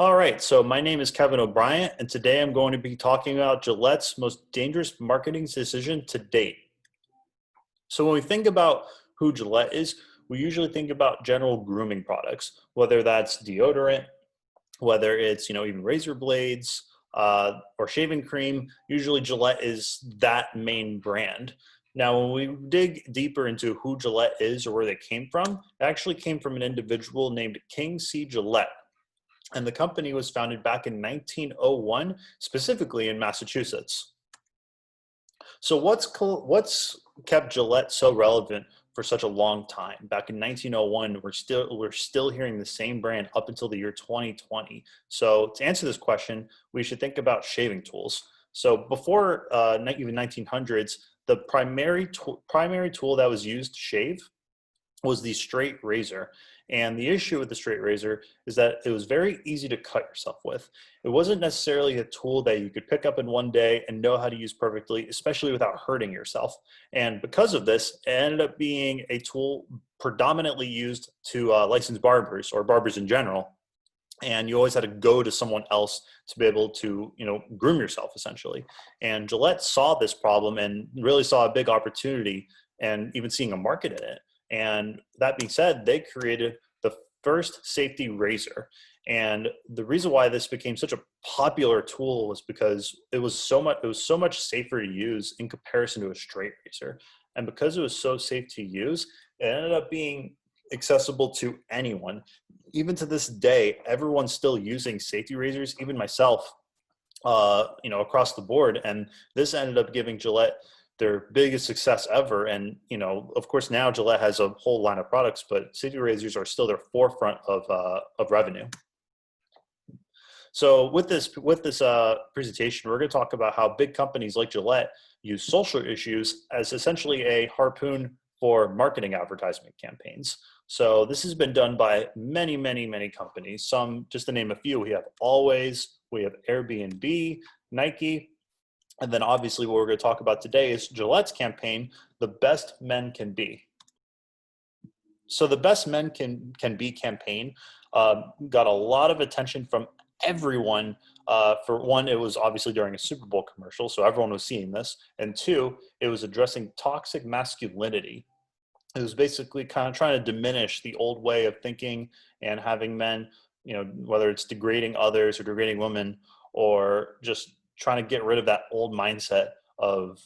All right, so my name is Kevin O'Brien, and today I'm going to be talking about Gillette's most dangerous marketing decision to date. So when we think about who Gillette is, we usually think about general grooming products, whether that's deodorant, whether it's even razor blades or shaving cream. Usually Gillette is that main brand. Now, when we dig deeper into who Gillette is or where they came from, it actually came from an individual named King C. Gillette. And the company was founded back in 1901, specifically in Massachusetts. So what's kept Gillette so relevant for such a long time? Back in 1901, we're still hearing the same brand up until the year 2020. So to answer this question, we should think about shaving tools. So before even 1900s, the primary tool that was used to shave was the straight razor. And the issue with the straight razor is that it was very easy to cut yourself with. It wasn't necessarily a tool that you could pick up in one day and know how to use perfectly, especially without hurting yourself. And because of this, it ended up being a tool predominantly used to license barbers or barbers in general. And you always had to go to someone else to be able to, groom yourself essentially. And Gillette saw this problem and really saw a big opportunity and even seeing a market in it. And that being said, they created the first safety razor. And the reason why this became such a popular tool was because it was so much safer to use in comparison to a straight razor. And because it was so safe to use, it ended up being accessible to anyone. Even to this day, everyone's still using safety razors, even myself, across the board. And this ended up giving Gillette their biggest success ever. And, of course, now Gillette has a whole line of products, but safety razors are still their forefront of revenue. So with this presentation, we're going to talk about how big companies like Gillette use social issues as essentially a harpoon for marketing advertisement campaigns. So this has been done by many, many, many companies. Some, just to name a few, we have Always, we have Airbnb, Nike, and then obviously what we're going to talk about today is Gillette's campaign, The Best Men Can Be. So the Best Men Can Be campaign got a lot of attention from everyone. For one, it was obviously during a Super Bowl commercial, so everyone was seeing this. And two, it was addressing toxic masculinity. It was basically kind of trying to diminish the old way of thinking and having men, whether it's degrading others or degrading women or just trying to get rid of that old mindset of,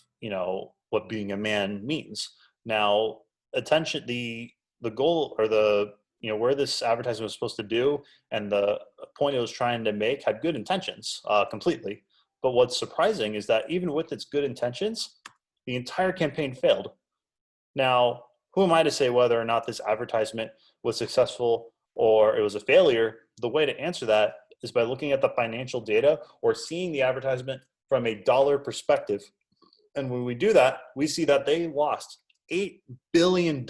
what being a man means. Now, the goal or where this advertisement was supposed to do and the point it was trying to make had good intentions completely. But what's surprising is that even with its good intentions, the entire campaign failed. Now, who am I to say whether or not this advertisement was successful or it was a failure? The way to answer that is by looking at the financial data or seeing the advertisement from a dollar perspective. And when we do that, we see that they lost $8 billion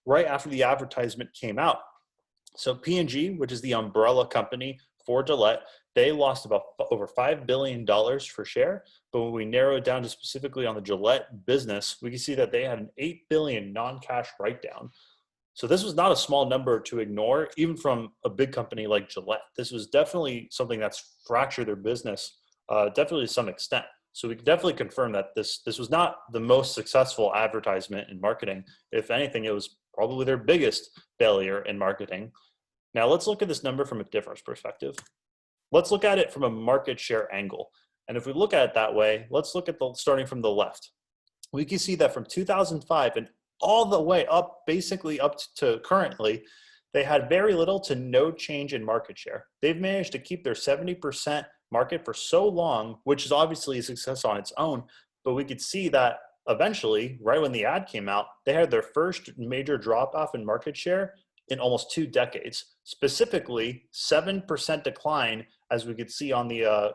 right after the advertisement came out. So P&G, which is the umbrella company for Gillette, they lost about over $5 billion for share. But when we narrow it down to specifically on the Gillette business, we can see that they had an $8 billion non-cash write-down. So this was not a small number to ignore, even from a big company like Gillette. This was definitely something that's fractured their business, definitely to some extent. So we can definitely confirm that this was not the most successful advertisement in marketing. If anything, it was probably their biggest failure in marketing. Now let's look at this number from a different perspective. Let's look at it from a market share angle. And if we look at it that way, let's look at starting from the left. We can see that from 2005 and all the way up, basically up to currently, they had very little to no change in market share. They've managed to keep their 70% market for so long, which is obviously a success on its own. But we could see that eventually, right when the ad came out, they had their first major drop off in market share in almost 2 decades. Specifically, 7% decline, as we could see on the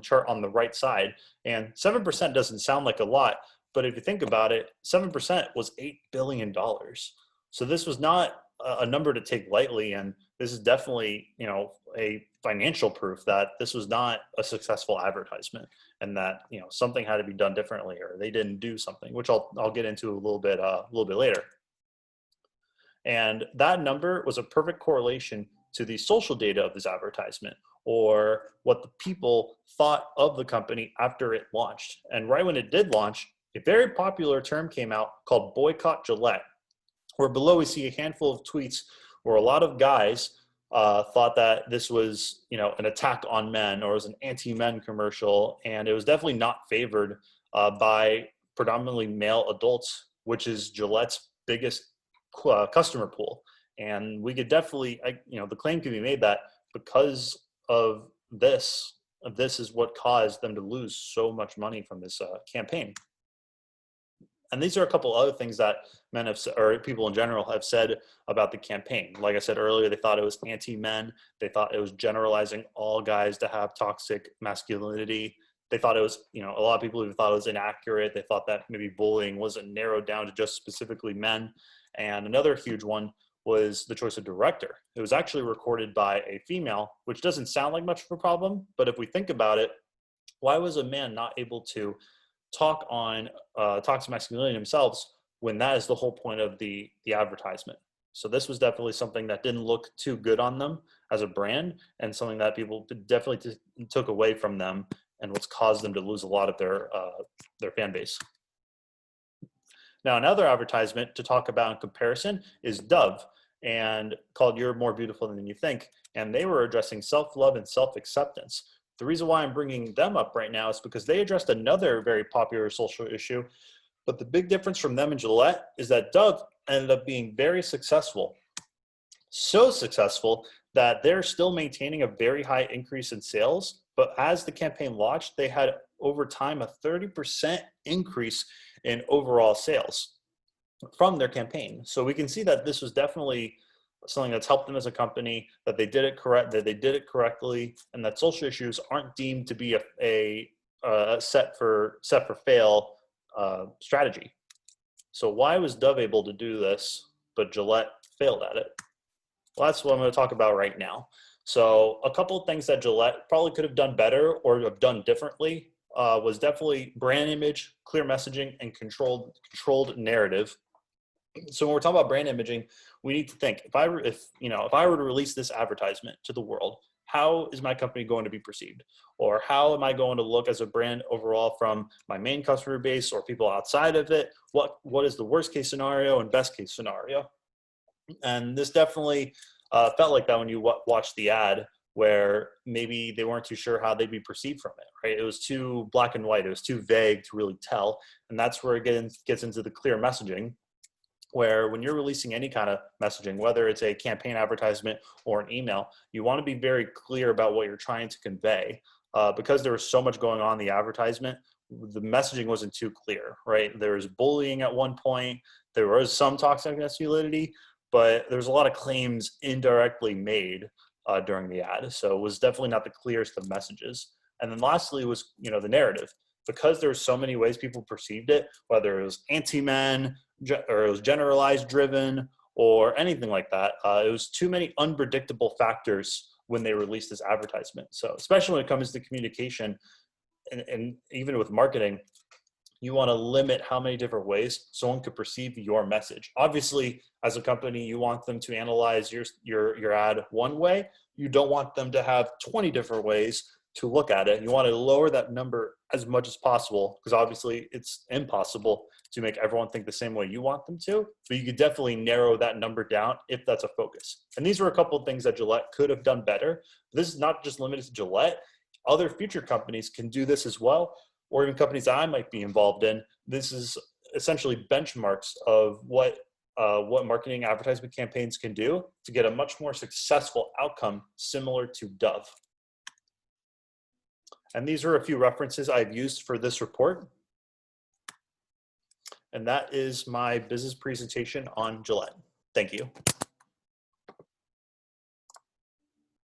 chart on the right side. And 7% doesn't sound like a lot, but if you think about it, 7% was $8 billion. So this was not a number to take lightly. And this is definitely, a financial proof that this was not a successful advertisement and that, something had to be done differently or they didn't do something, which I'll get into a little bit later. And that number was a perfect correlation to the social data of this advertisement or what the people thought of the company after it launched. And right when it did launch, a very popular term came out called boycott Gillette, where below we see a handful of tweets where a lot of guys thought that this was, an attack on men, or it was an anti-men commercial, and it was definitely not favored by predominantly male adults, which is Gillette's biggest customer pool. And we could definitely, the claim can be made that because of this is what caused them to lose so much money from this campaign. And these are a couple other things that men have, or people in general have said about the campaign. Like I said earlier, they thought it was anti-men. They thought it was generalizing all guys to have toxic masculinity. They thought it was, a lot of people even thought it was inaccurate. They thought that maybe bullying wasn't narrowed down to just specifically men. And another huge one was the choice of director. It was actually recorded by a female, which doesn't sound like much of a problem. But if we think about it, why was a man not able to talk on toxic masculinity themselves when that is the whole point of the advertisement? So this was definitely something that didn't look too good on them as a brand, and something that people definitely took away from them, and what's caused them to lose a lot of their fan base. Now, another advertisement to talk about in comparison is Dove, and called "You're More Beautiful Than You Think," and they were addressing self-love and self-acceptance. The reason why I'm bringing them up right now is because they addressed another very popular social issue, but the big difference from them and Gillette is that Dove ended up being very successful. So successful that they're still maintaining a very high increase in sales, but as the campaign launched, they had over time a 30% increase in overall sales from their campaign. So we can see that this was definitely something that's helped them as a company, that they did it correctly, and that social issues aren't deemed to be a set for fail strategy. So why was Dove able to do this, but Gillette failed at it? Well, that's what I'm going to talk about right now. So a couple of things that Gillette probably could have done better or have done differently was definitely brand image, clear messaging, and controlled narrative. So when we're talking about brand imaging, we need to think, if I were to release this advertisement to the world, how is my company going to be perceived? Or how am I going to look as a brand overall from my main customer base or people outside of it? What is the worst case scenario and best case scenario? And this definitely felt like that when you watched the ad, where maybe they weren't too sure how they'd be perceived from it, right? It was too black and white. It was too vague to really tell. And that's where it gets into the clear messaging, where when you're releasing any kind of messaging, whether it's a campaign advertisement or an email, you want to be very clear about what you're trying to convey. Because there was so much going on in the advertisement, the messaging wasn't too clear, right? There was bullying at one point. There was some toxic masculinity, but there was a lot of claims indirectly made during the ad. So it was definitely not the clearest of messages. And then lastly was, the narrative. Because there were so many ways people perceived it, whether it was anti-men, or it was generalized driven, or anything like that. It was too many unpredictable factors when they released this advertisement. So especially when it comes to communication and even with marketing, you want to limit how many different ways someone could perceive your message. Obviously, as a company, you want them to analyze your ad one way. You don't want them to have 20 different ways to look at it. You want to lower that number as much as possible, because obviously it's impossible to make everyone think the same way you want them to, but you could definitely narrow that number down if that's a focus. And these were a couple of things that Gillette could have done better. This is not just limited to Gillette. Other future companies can do this as well, or even companies that I might be involved in. This is essentially benchmarks of what marketing advertisement campaigns can do to get a much more successful outcome similar to Dove. And these are a few references I've used for this report. And that is my business presentation on Gillette. Thank you.